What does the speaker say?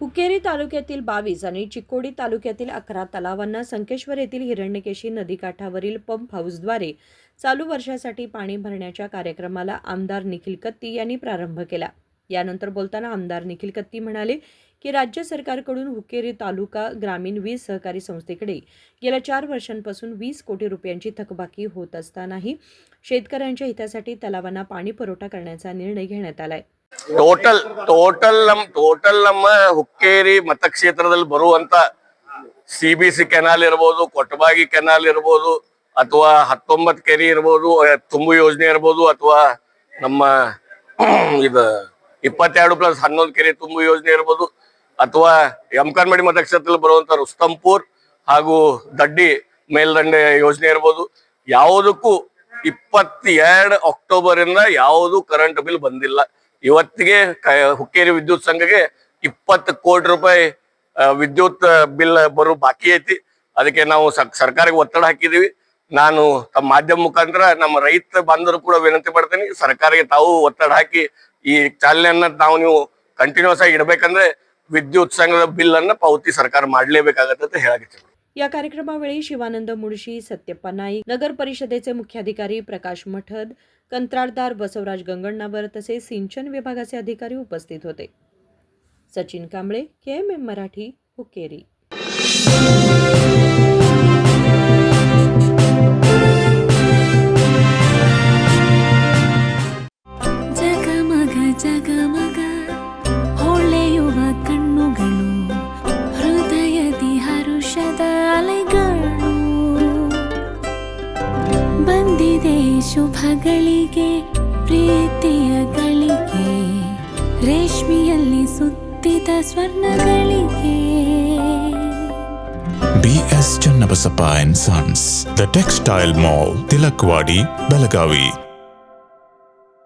हुक्केरी तालुक्यातील 22 आणि चिक्कोडी तालुक्यातील 11 तलावांना संकेश्वर येथील हिरण्यकेशी नदीकाठावरील पंप हाऊसद्वारे चालू वर्षासाठी पाणी भरण्याच्या कार्यक्रमाला आमदार निखिल कत्ती यांनी प्रारंभ केला. यानंतर बोलताना आमदार निखिल कत्ती म्हणाले की राज्य सरकारकडून हुक्केरी तालुका ग्रामीण वीज सहकारी संस्थेकडे गेल्या 4 वर्षांपासून 20 कोटी रुपयांची थकबाकी होत असतानाही शेतकऱ्यांच्या हितासाठी तलावांना पाणी पुरवठा करण्याचा निर्णय घेण्यात आलाय. ಟೋಟಲ್ ನಮ್ಮ ಹುಕ್ಕೇರಿ ಮತಕ್ಷೇತ್ರದಲ್ಲಿ ಬರುವಂತ CBC ಕೆನಾಲ್ ಇರಬಹುದು, ಕೊಟ್ಟಬಾಗಿ ಕೆನಾಲ್ ಇರಬಹುದು, ಅಥವಾ 19 ಕೆರೆ ಇರಬಹುದು, ತುಂಬು ಯೋಜನೆ ಇರಬಹುದು, ಅಥವಾ ನಮ್ಮ ಇದು 22+11 ಕೆರೆ ತುಂಬು ಯೋಜನೆ ಇರಬಹುದು, ಅಥವಾ ಯಮಕನ್ಮಡಿ ಮತಕ್ಷೇತ್ರದಲ್ಲಿ ಬರುವಂತ ರುಸ್ತಂಪುರ್ ಹಾಗೂ ದಡ್ಡಿ ಮೇಲ್ದಂಡೆ ಯೋಜನೆ ಇರಬಹುದು. ಯಾವುದಕ್ಕೂ 22 ಅಕ್ಟೋಬರ್ ಇಂದ ಯಾವುದು ಕರೆಂಟ್ ಬಿಲ್ ಬಂದಿಲ್ಲ. ಇವತ್ತಿಗೆ ಹುಕ್ಕೇರಿ ವಿದ್ಯುತ್ ಸಂಘಕ್ಕೆ 20 ಕೋಟಿ ರೂಪಾಯಿ ವಿದ್ಯುತ್ ಬಿಲ್ ಬರೋ ಬಾಕಿ ಐತಿ. ಅದಕ್ಕೆ ನಾವು ಸರ್ಕಾರಕ್ಕೆ ಒತ್ತಡ ಹಾಕಿದೀವಿ. ನಾನು ತಮ್ಮ ಮಾಧ್ಯಮ ಮುಖಾಂತರ ನಮ್ಮ ರೈತ ಬಾಂಧವರು ಕೂಡ ವಿನಂತಿ ಮಾಡ್ತೀನಿ, ಸರ್ಕಾರಕ್ಕೆ ತಾವು ಒತ್ತಡ ಹಾಕಿ ಈ ಚಾಲನೆಯನ್ನ ನೀವು ಕಂಟಿನ್ಯೂಸ್ ಆಗಿ ಇಡಬೇಕಂದ್ರೆ ವಿದ್ಯುತ್ ಸಂಘದ ಬಿಲ್ ಅನ್ನ ಪಾವತಿ ಸರ್ಕಾರ ಮಾಡಲೇಬೇಕಾಗತ್ತೆ ಅಂತ ಹೇಳಾಕತ್ತೀನಿ. या कार्यक्रमावेळी शिवानंद मुळशी, सत्यप्पा नाईक, नगर परिषदेचे मुख्याधिकारी प्रकाश मठद, कंत्राटदार बसवराज गंगण्णावर तसेच सिंचन विभागाचे अधिकारी उपस्थित होते. सचिन कांबळे, KMM मराठी, हुक्केरी. ಜಗಮಗ ಜಗಮಗ ಹೊಳೆಯುವ ಕಣ್ಣುಗಳು, ಹೃದಯದಿ ಹರುಷದ ಅಲೆಗಳು. ಬಂದಿದೆ ಶುಭಗಳಿಗೆ, ಪ್ರೀತಿಯ ಗಳಿಗೆ, ರೇಷ್ಮೆಯಲ್ಲಿ ಸುತ್ತಿದ ಸ್ವರ್ಣಗಳಿಗೆ. BS Channabasappa and Sons, The Textile Mall, Tilakwadi, Belagavi.